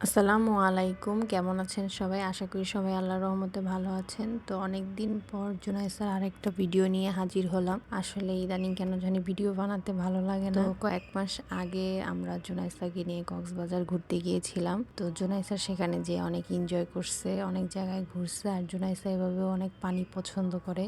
আসসালামু আলাইকুম, কেমন আছেন সবাই? আশা করি সবাই আল্লাহর রহমতে ভালো আছেন। তো অনেক দিন পর জুনাইসার আরেকটা ভিডিও নিয়ে হাজির হলাম। আসলে ইদানিং কেন জানি ভিডিও বানাতে ভালো লাগে না। তো কয়েক মাস আগে আমরা জুনাইসাকে নিয়ে কক্সবাজার ঘুরতে গিয়েছিলাম। তো জুনাইসা সেখানে যেয়ে অনেক এনজয় করছে, অনেক জায়গায় ঘুরছে। আর জুনাইসা এভাবেও অনেক পানি পছন্দ করে।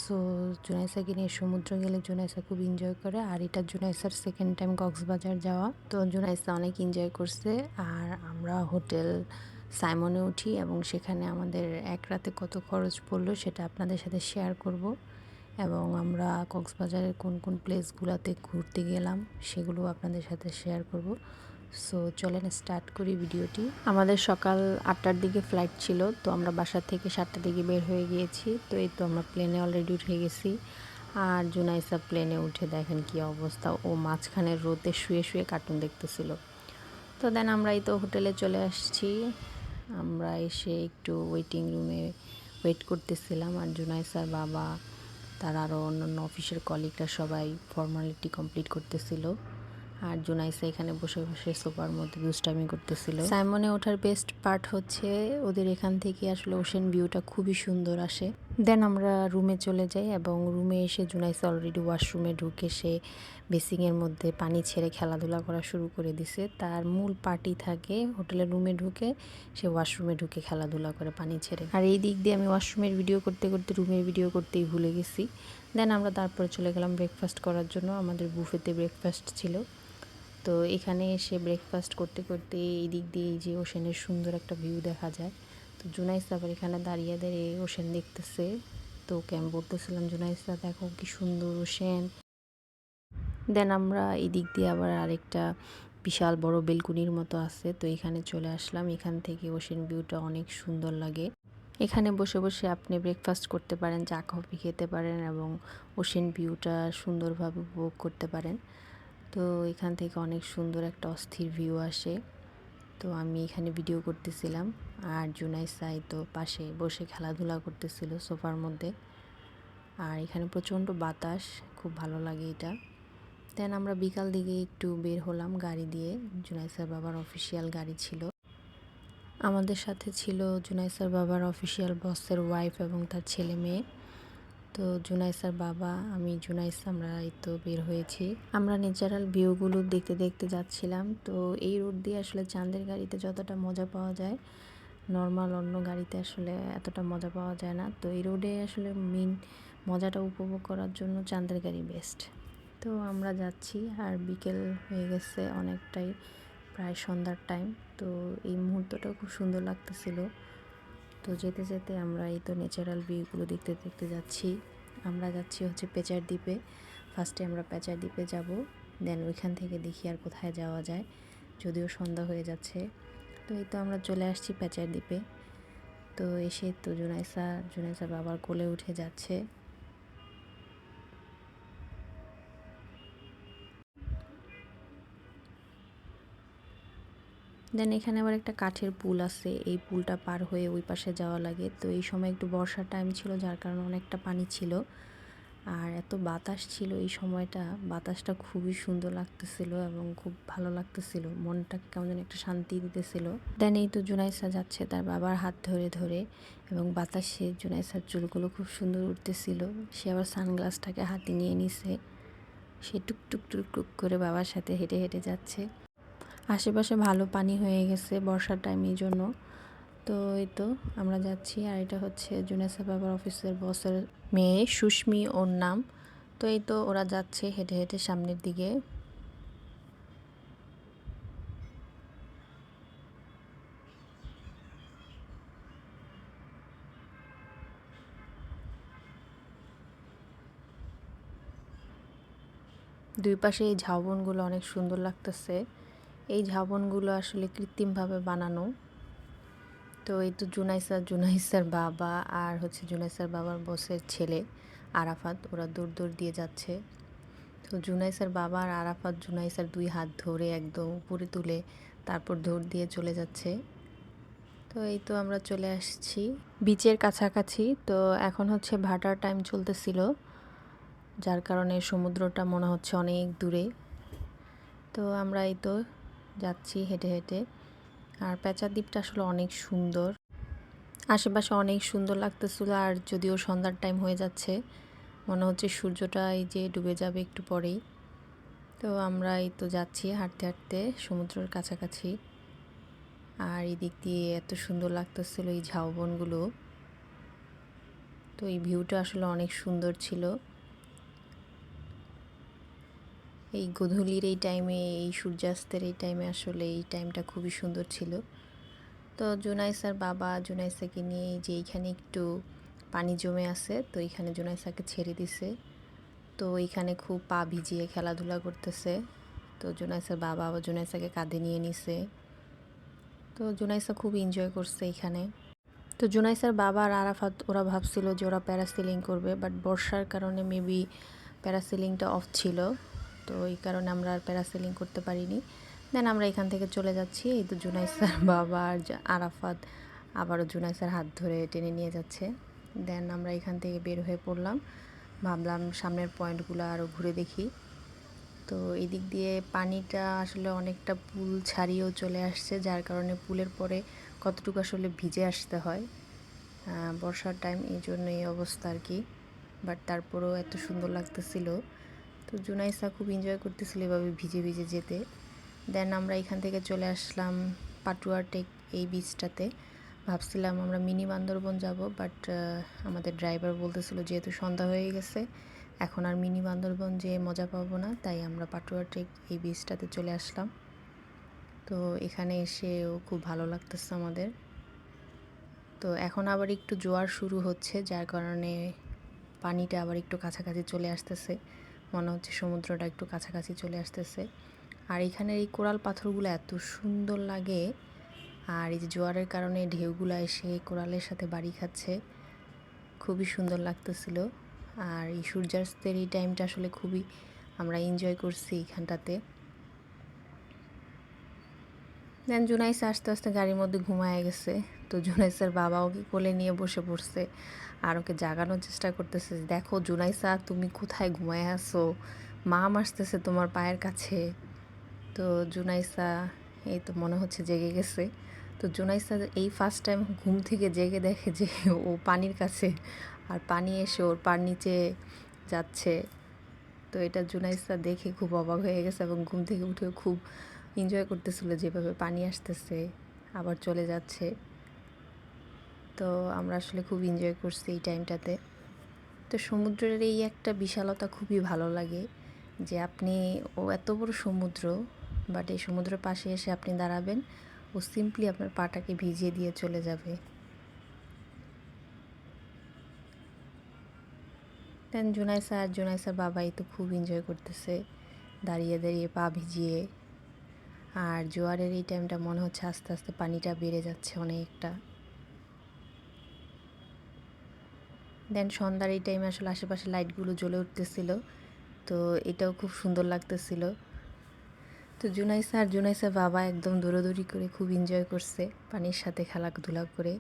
সো জুনাইসাকে নিয়ে সমুদ্র গেলে জুনাইসা খুব এনজয় করে। আর এটা জুনাইসার সেকেন্ড টাইম কক্সবাজার যাওয়া। তো জুনাইসা অনেক এনজয় করছে। আর আমরা হোটেল সাইমনে উঠি এবং সেখানে আমাদের এক রাতে কত খরচ পড়লো সেটা আপনাদের সাথে শেয়ার করব। এবং আমরা কক্সবাজারের কোন কোন প্লেসগুলোতে ঘুরতে গেলাম সেগুলো আপনাদের সাথে শেয়ার করব। সো চলেন স্টার্ট করি ভিডিওটি। আমাদের সকাল 8টার দিকে ফ্লাইট ছিল, তো আমরা বাসা থেকে 7টার দিকে বের হয়ে গিয়েছি। তো এই তো আমরা প্লেনে অলরেডি উঠে গেছি। আর জুনাইসা প্লেনে উঠে দেখেন কি অবস্থা, ও মাঝখানের রোদে শুয়ে শুয়ে কার্টুন দেখতেছিল। তো দেন আমরা এই তো হোটেলে চলে আসছি। আমরা এসে একটু ওয়েটিং রুমে ওয়েট করতেছিলাম। আর জুনাইসার বাবা, তার আরও অন্যান্য অফিসের কলিগরা সবাই ফর্মালিটি কমপ্লিট করতেছিল। আর জুনাইসা এখানে বসে বসে সোফার মধ্যে দুষ্টামি করতেছিল। সাইমনে ওঠার বেস্ট পার্ট হচ্ছে ওদের এখান থেকে আসলে ওশেন ভিউটা খুবই সুন্দর আসে। দেন আমরা রুমে চলে যাই এবং রুমে এসে জুনাইসা অলরেডি ওয়াশরুমে ঢুকে সে বেসিংয়ের মধ্যে পানি ছেড়ে খেলাধুলা করা শুরু করে দিছে। তার মূল পার্টি থাকে হোটেলের রুমে ঢুকে সে ওয়াশরুমে ঢুকে খেলাধুলা করে পানি ছেড়ে। আর এই দিক দিয়ে আমি ওয়াশরুমের ভিডিও করতে করতে রুমের ভিডিও করতেই ভুলে গেছি। দেন আমরা তারপরে চলে গেলাম ব্রেকফাস্ট করার জন্য। আমাদের বুফেতে ব্রেকফাস্ট ছিল। তো এখানে এসে ব্রেকফাস্ট করতে করতে এই দিক দিয়ে এই যে ওশেনের সুন্দর একটা ভিউ দেখা যায়। তো জুনাইসা আবার এখানে দাঁড়িয়ে দাঁড়িয়ে ওশেন দেখতেছে। তো ওকে আমি বলতেছিলাম, জুনাইসা দেখো কি সুন্দর ওশেন। দেন আমরা এই দিক দিয়ে আবার আরেকটা বিশাল বড় বেলকুনির মতো আছে, তো এখানে চলে আসলাম। এখান থেকে ওশেন ভিউটা অনেক সুন্দর লাগে। এখানে বসে বসে আপনি ব্রেকফাস্ট করতে পারেন, চা কফি খেতে পারেন এবং ওশেন ভিউটা সুন্দরভাবে উপভোগ করতে পারেন। তো এখান থেকে অনেক সুন্দর একটা অস্থির ভিউ আসে। তো আমি এখানে ভিডিও করতেছিলাম আর জুনাইসা তো পাশে বসে খেলাধুলা করতেছিল সোফার মধ্যে। আর এখানে প্রচণ্ড বাতাস, খুব ভালো লাগে এটা। দেন আমরা বিকাল দিকে একটু বের হলাম গাড়ি দিয়ে। জুনাইসার বাবার অফিসিয়াল গাড়ি ছিল। আমাদের সাথে ছিল জুনাইসার বাবার অফিসিয়াল বসের ওয়াইফ এবং তার ছেলে মেয়ে। তো জুনাইসার বাবা, আমি, জুনাইসা আমরা এই তো বের হয়েছি। আমরা ন্যাচারাল ভিউগুলো দেখতে দেখতে যাচ্ছিলাম। তো এই রোড দিয়ে আসলে চাঁদের গাড়িতে যতটা মজা পাওয়া যায় নর্মাল অন্য গাড়িতে আসলে এতটা মজা পাওয়া যায় না। তো এই রোডে আসলে মেন মজাটা উপভোগ করার জন্য চাঁদের গাড়ি বেস্ট। তো আমরা যাচ্ছি আর বিকেল হয়ে গেছে অনেকটাই, প্রায় সন্ধ্যার টাইম। তো এই মুহূর্তটাও খুব সুন্দর লাগতেছিল। তো যেতে যেতে আমরা এই তো ন্যাচারাল ভিউগুলো দেখতে দেখতে যাচ্ছি। আমরা যাচ্ছি হচ্ছে পেচার দ্বীপে। ফার্স্টে আমরা পেচার দ্বীপে যাব, দেন ওইখান থেকে দেখি আর কোথায় যাওয়া যায়, যদিও সন্ধ্যা হয়ে যাচ্ছে। তো এই তো আমরা চলে আসছি পেচার দ্বীপে। তো এসে তো জুনাইসা বাবার কোলে উঠে যাচ্ছে। দেন এখানে আবার একটা কাঠের পুল আছে, এই পুলটা পার হয়ে ওই পাশে যাওয়া লাগে। তো এই সময় একটু বর্ষার টাইম ছিল, যার কারণে অনেকটা পানি ছিল আর এত বাতাস ছিল এই সময়টা। বাতাসটা খুবই সুন্দর লাগতেছিল এবং খুব ভালো লাগতেছিল, মনটাকে কেমন যেন একটা শান্তি দিতেছিল। দেন এই তো জুনাইসা যাচ্ছে তার বাবার হাত ধরে ধরে এবং বাতাসে জুনাইসার চুলগুলো খুব সুন্দর উঠতেছিল। সে আবার সানগ্লাসটাকে হাতে নিয়ে নিছে। সে টুকটুক টুকটুক করে বাবার সাথে হেঁটে হেঁটে যাচ্ছে। আশেপাশে ভালো পানি হয়ে গেছে বর্ষার টাইম, এই জন্য। তো এই তো আমরা যাচ্ছি। আর এটা হচ্ছে জুনেসা বাবার অফিসের বসের মেয়ে, সুস্মি ওর নাম। তো এই তো ওরা যাচ্ছে হেঁটে হেঁটে সামনের দিকে। দুই পাশে এই ঝাউবনগুলো অনেক সুন্দর লাগতেছে। এই ঝাউবনগুলো আসলে কৃত্রিমভাবে বানানো। তো এই তো জুনাইসার বাবা আর হচ্ছে জুনাইসার বাবার বসের ছেলে আরাফাত, ওরা দৌড় দৌড় দিয়ে যাচ্ছে। তো জুনাইসার বাবা আর আরাফাত জুনাইসার দুই হাত ধরে একদম উপরে তুলে তারপর দৌড় দিয়ে চলে যাচ্ছে। তো এই তো আমরা চলে আসছি বিচের কাছাকাছি। তো এখন হচ্ছে ভাটার টাইম চলতেছিল, যার কারণে সমুদ্রটা মনে হচ্ছে অনেক দূরে। তো আমরা এই তো যাচ্ছি হেঁটে হেঁটে। আর পেঁচার দ্বীপটা আসলে অনেক সুন্দর, আশেপাশে অনেক সুন্দর লাগতেছিল। আর যদিও সন্ধ্যার টাইম হয়ে যাচ্ছে, মনে হচ্ছে সূর্যটা এই যে ডুবে যাবে একটু পরেই। তো আমরা এই তো যাচ্ছি হাঁটতে হাঁটতে সমুদ্রের কাছাকাছি। আর এই দিক দিয়ে এত সুন্দর লাগতেছিল এই ঝাউবনগুলো। তো এই ভিউটা আসলে অনেক সুন্দর ছিল। এই গোধূলির এই টাইমে, এই সূর্যাস্তের এই টাইমে আসলে এই টাইমটা খুবই সুন্দর ছিল। তো জুনাইসার বাবা জুনাইসাকে নিয়ে যে এইখানে একটু পানি জমে আছে, তো এইখানে জুনাইসাকে ছেড়ে দিছে। তো এইখানে খুব পা ভিজিয়ে খেলাধুলা করতেছে। তো জুনাইসার বাবা আবার জুনাইসাকে কাঁধে নিয়ে নিছে। তো জুনাইসা খুব এনজয় করছে এখানে। তো জুনাইসার বাবা আর আরাফাত ওরা ভাবছিল যে ওরা প্যারাসিলিং করবে, বাট বর্ষার কারণে মেবি প্যারাসিলিংটা অফ ছিল, তো এই কারণে আমরা আর প্যারাসিলিং করতে পারিনি। দেন আমরা এখান থেকে চলে যাচ্ছি। এই তো জুনাইসার বাবা আর আরাফাত আবারও জুনাইসার হাত ধরে টেনে নিয়ে যাচ্ছে। দেন আমরা এখান থেকে বের হয়ে পড়লাম, ভাবলাম সামনের পয়েন্টগুলো আরও ঘুরে দেখি। তো এদিক দিয়ে পানিটা আসলে অনেকটা পুল ছাড়িয়েও চলে আসছে, যার কারণে পুলের পরে কতটুকু আসলে ভিজে আসতে হয় বর্ষার টাইম, এই জন্য এই অবস্থা আর কি। বাট তারপরেও এত সুন্দর লাগতেছিল। তো জুনাইসা খুব এনজয় করতেছিল এভাবে ভিজে ভিজে যেতে। দেন আমরা এখান থেকে চলে আসলাম পাটুয়া টেক এই বিচটাতে। ভাবছিলাম আমরা মিনি বান্দরবন যাব, বাট আমাদের ড্রাইভার বলতেছিল যেহেতু সন্ধ্যা হয়ে গেছে এখন আর মিনি বান্দরবন যে মজা পাবো না, তাই আমরা পাটুয়া টেক এই বিচটাতে চলে আসলাম। তো এখানে এসেও খুব ভালো লাগতেছে আমাদের। তো এখন আবার একটু জোয়ার শুরু হচ্ছে, যার কারণে পানিটা আবার একটু কাছাকাছি চলে আসতেছে, মনে হচ্ছে সমুদ্রটা একটু কাছাকাছি চলে আসতেছে। আর এখানের এই কোরাল পাথরগুলো এত সুন্দর লাগে, আর এই যে জোয়ারের কারণে ঢেউগুলো এসে কোরালের সাথে বাড়ি খাচ্ছে, খুবই সুন্দর লাগতেছিল। আর এই সূর্যাস্তের এই টাইমটা আসলে খুবই আমরা এনজয় করছি এইখানটাতে। দেন জুনাইসা আস্তে আস্তে গাড়ির মধ্যে ঘুমায় গেছে। তো জুনাইসার বাবা ওকে কোলে নিয়ে বসে পড়ছে আর ওকে জাগানোর চেষ্টা করতেছে, দেখো জুনাইসা তুমি কোথায় ঘুমায় আসো, মাম আসতেছে তোমার পায়ের কাছে। তো জুনাইসা এই তো মনে হচ্ছে জেগে গেছে। তো জুনাইসা এই ফার্স্ট টাইম ঘুম থেকে জেগে দেখে যে ও পানির কাছে, আর পানি এসে ওর পার নিচে যাচ্ছে। তো এটা জুনাইসা দেখে খুব অবাক হয়ে গেছে এবং ঘুম থেকে উঠে খুব এনজয় করতেছিল যেভাবে পানি আসতেছে আবার চলে যাচ্ছে। তো আমরা আসলে খুব এনজয় করছি এই টাইমটাতে। তো সমুদ্রের এই একটা বিশালতা খুবই ভালো লাগে, যে আপনি ও এত বড় সমুদ্র, বাট এই সমুদ্রের পাশে এসে আপনি দাঁড়াবেন, ও সিম্পলি আপনার পাটাকে ভিজিয়ে দিয়ে চলে যাবে। দেন জুনাইসা আর জুনাইসার বাবাই তো খুব এনজয় করতেছে দাঁড়িয়ে দাঁড়িয়ে পা ভিজিয়ে। আর জোয়ারের এই টাইমটা মনে হচ্ছে আস্তে আস্তে পানিটা বেড়ে যাচ্ছে অনেকটা। দেন সন্ধ্যার এই টাইমে আসলে আশেপাশে লাইটগুলো জ্বলে উঠতেছিল, তো এটাও খুব সুন্দর লাগতেছিল। তো জুনাইসা আর জুনাইসার বাবা একদম দৌড়াদৌড়ি করে খুব এনজয় করছে পানির সাথে খেলাধুলা করে।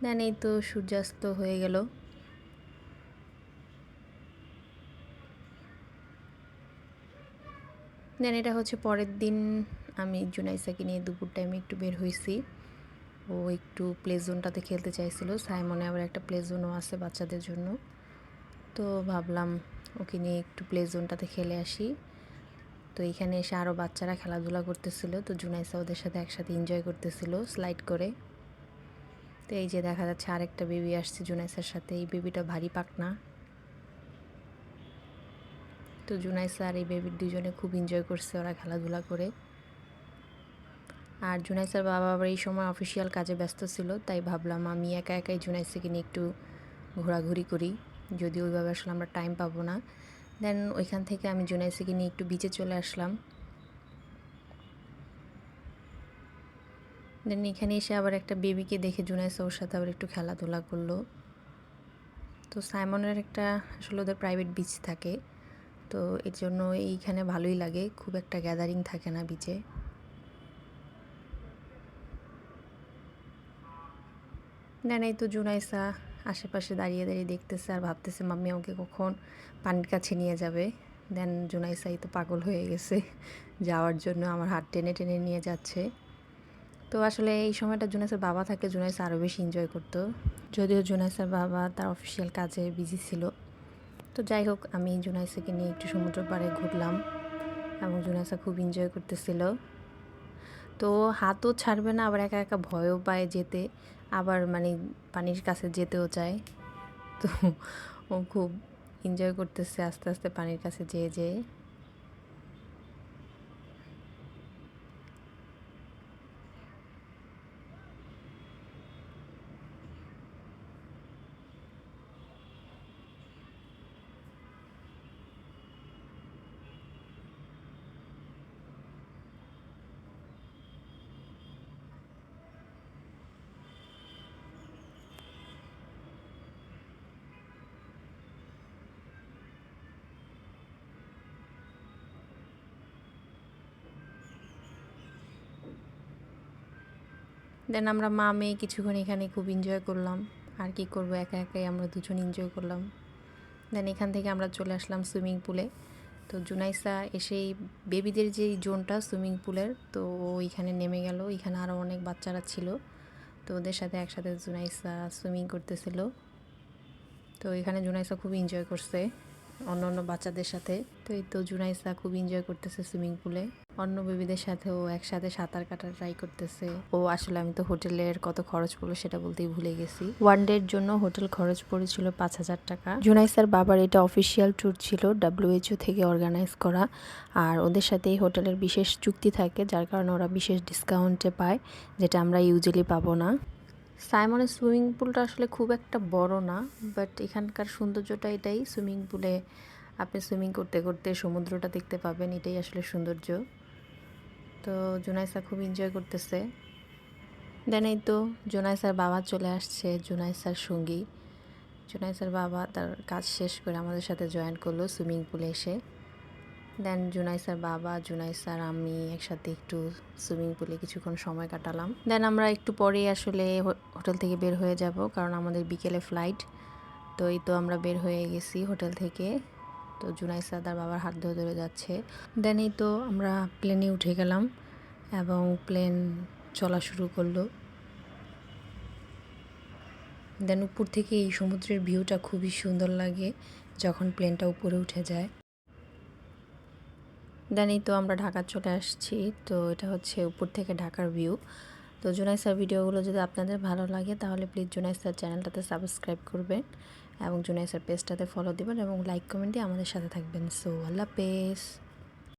দেন এই তো সূর্যাস্ত হয়ে গেল। দেন এটা হচ্ছে পরের দিন, আমি জুনাইসাকে নিয়ে দুপুর টাইমে একটু বের হয়েছি। ও একটু প্লে জোনটাতে খেলতে চাইছিল, সাইমনে আবার একটা প্লে জোনও আছে বাচ্চাদের জন্য। তো ভাবলাম ওকে নিয়ে একটু প্লে জোনটাতে খেলে আসি। তো এখানে এসে আরও বাচ্চারা খেলাধুলা করতেছিল, তো জুনাইসা ওদের সাথে একসাথে এনজয় করতেছিল স্লাইড করে। তো এই যে দেখা যাচ্ছে আরেকটা বেবি আসছে জুনাইসার সাথে, এই বেবিটা ভারী পাকনা। তো জুনাইসা আর এই বেবির দুজনে খুব এনজয় করছে ওরা খেলাধুলা করে। আর জুনাইসার বাবা আবার এই সময় অফিসিয়াল কাজে ব্যস্ত ছিল, তাই ভাবলাম আমি একা একাই জুনাইসাকে নিয়ে একটু ঘোরাঘুরি করি, যদিও ওইভাবে আসলে আমরা টাইম পাবো না। দেন ওইখান থেকে আমি জুনাইসাকে নিয়ে একটু বিচে চলে আসলাম। দেন এখানে এসে আবার একটা বেবিকে দেখে জুনাইসা ওর সাথে আবার একটু খেলাধুলা করলো। তো সাইমনের একটা আসলে ওদের প্রাইভেট বিচ থাকে, তো এর জন্য এইখানে ভালোই লাগে, খুব একটা গ্যাদারিং থাকে না বিচে। দেন এই তো জুনাইসা আশেপাশে দাঁড়িয়ে দাঁড়িয়ে দেখতেছে আর ভাবতেছে মাম্মি আমাকে কখন পানির কাছে নিয়ে যাবে। দেন জুনাইসা এই তো পাগল হয়ে গেছে যাওয়ার জন্য আমার হাত টেনে টেনে নিয়ে যাচ্ছে। তো আসলে এই সময়টা জুনাইসের বাবা থাকলে জুনাইসা আরও বেশি এনজয় করতো, যদিও জুনাইসের বাবা তার অফিসিয়াল কাজে বিজি ছিল। তো যাই হোক, আমি জুনাইসাকে নিয়ে একটু সমুদ্র পাড়ে ঘুরলাম এবং জুনাইসা খুব এনজয় করতেছিল। তো হাতও ছাড়বে না, আবার একা একা ভয়ও পায় যেতে, আবার মানে পানির কাছে যেতেও চায়। তো ও খুব এনজয় করতেছে আস্তে আস্তে পানির কাছে যেয়ে যেয়ে। দেন আমরা মা মেয়ে কিছুক্ষণ এখানে খুব এনজয় করলাম। আর কি করবো, একা একাই আমরা দুজন এনজয় করলাম। দেন এখান থেকে আমরা চলে আসলাম সুইমিং পুলে। তো জুনাইসা এসেই বেবিদের যেই জোনটা সুইমিং পুলের, তো ওইখানে নেমে গেল। এখানে আরও অনেক বাচ্চারা ছিল, তো ওদের সাথে একসাথে জুনাইসা সুইমিং করতেছিল। তো এখানে জুনাইসা খুব এনজয় করছে অন্য অন্য বাচ্চাদের সাথে। তো এই তো জুনাইসা খুব এনজয় করতেছে সুইমিং পুলে, অন্য বেবিদের সাথেও একসাথে সাঁতার কাটা ট্রাই করতেছে। ও আসলে আমি তো হোটেলের কত খরচ পড়লো সেটা বলতেই ভুলে গেছি। ওয়ান ডের জন্য হোটেল খরচ পড়েছিল 5,000 টাকা। জুনাইসার বাবার এটা অফিসিয়াল ট্যুর ছিল, WHO থেকে অর্গানাইজ করা। আর ওদের সাথে এই হোটেলের বিশেষ চুক্তি থাকে, যার কারণে ওরা বিশেষ ডিসকাউন্টে পায়, যেটা আমরা ইউজুয়ালি পাবো না। সাইমনের সুইমিং পুলটা আসলে খুব একটা বড় না, বাট এখানকার সৌন্দর্যটা এটাই, সুইমিং পুলে আপনি সুইমিং করতে করতে সমুদ্রটা দেখতে পাবেন, এটাই আসলে সৌন্দর্য। তো জুনাইসা খুব এনজয় করতেছে। দেন এই তো জুনাইসার বাবা চলে আসছে, জুনাইসার সঙ্গী। জুনাইসার বাবা তার কাজ শেষ করে আমাদের সাথে জয়েন করলো সুইমিং পুলে এসে। দেন জুনাইসার বাবা, জুনাইসার আমি একসাথে একটু সুইমিং পুলে কিছুক্ষণ সময় কাটালাম। দেন আমরা একটু পরেই আসলে হোটেল থেকে বের হয়ে যাব, কারণ আমাদের বিকেলে ফ্লাইট। তো এই তো আমরা বের হয়ে গেছি হোটেল থেকে। তো জুনাইসা তার বাবার হাত ধরে ধরে যাচ্ছে। দেন এই তো আমরা প্লেনে উঠে গেলাম এবং প্লেন চলা শুরু করলো। দেন উপর থেকে এই সমুদ্রের ভিউটা খুবই সুন্দর লাগে যখন প্লেনটা উপরে উঠে যায়। দেন এই তো আমরা ঢাকা চলে আসছি। তো এটা হচ্ছে উপর থেকে ঢাকার ভিউ। তো জুনাইসার ভিডিওগুলো যদি আপনাদের ভালো লাগে তাহলে প্লিজ জুনাইসার চ্যানেলটাতে সাবস্ক্রাইব করবেন এবং জুনাইসার পেজটাতে ফলো দিবেন এবং লাইক কমেন্ট দিয়ে আমাদের সাথে থাকবেন। সো আল্লাহ হাফেজ।